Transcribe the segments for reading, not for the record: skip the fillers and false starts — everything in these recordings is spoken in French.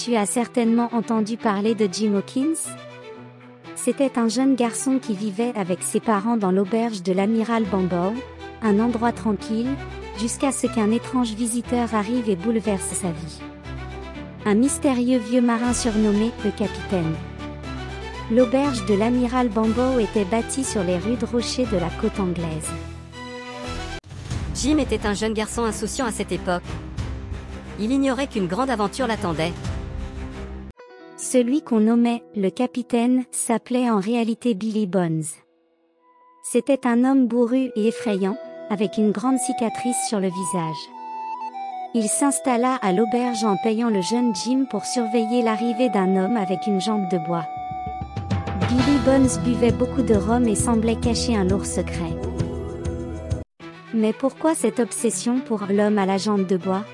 Tu as certainement entendu parler de Jim Hawkins? C'était un jeune garçon qui vivait avec ses parents dans l'auberge de l'amiral Benbow, un endroit tranquille, jusqu'à ce qu'un étrange visiteur arrive et bouleverse sa vie. Un mystérieux vieux marin surnommé le Capitaine. L'auberge de l'amiral Benbow était bâtie sur les rudes rochers de la côte anglaise. Jim était un jeune garçon insouciant à cette époque. Il ignorait qu'une grande aventure l'attendait. Celui qu'on nommait le Capitaine s'appelait en réalité Billy Bones. C'était un homme bourru et effrayant, avec une grande cicatrice sur le visage. Il s'installa à l'auberge en payant le jeune Jim pour surveiller l'arrivée d'un homme avec une jambe de bois. Billy Bones buvait beaucoup de rhum et semblait cacher un lourd secret. Mais pourquoi cette obsession pour l'homme à la jambe de bois?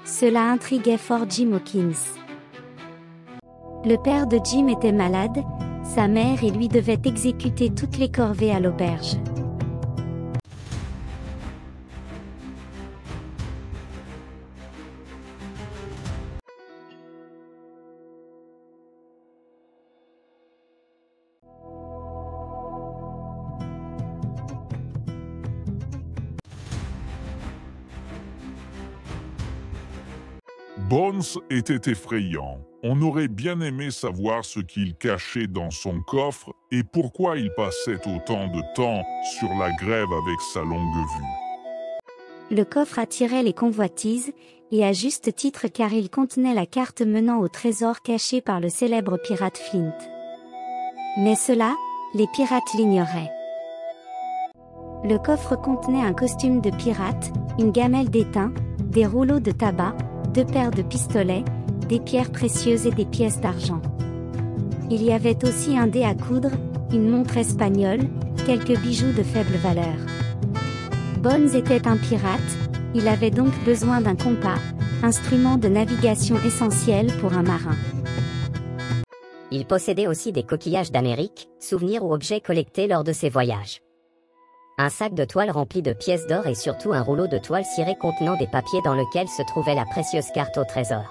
Cela intriguait fort Jim Hawkins. Le père de Jim était malade, sa mère et lui devaient exécuter toutes les corvées à l'auberge. Bones était effrayant. On aurait bien aimé savoir ce qu'il cachait dans son coffre et pourquoi il passait autant de temps sur la grève avec sa longue vue. Le coffre attirait les convoitises, et à juste titre car il contenait la carte menant au trésor caché par le célèbre pirate Flint. Mais cela, les pirates l'ignoraient. Le coffre contenait un costume de pirate, une gamelle d'étain, des rouleaux de tabac, 2 paires de pistolets, des pierres précieuses et des pièces d'argent. Il y avait aussi un dé à coudre, une montre espagnole, quelques bijoux de faible valeur. Bones était un pirate, il avait donc besoin d'un compas, instrument de navigation essentiel pour un marin. Il possédait aussi des coquillages d'Amérique, souvenirs ou objets collectés lors de ses voyages. Un sac de toile rempli de pièces d'or et surtout un rouleau de toile cirée contenant des papiers dans lequel se trouvait la précieuse carte au trésor.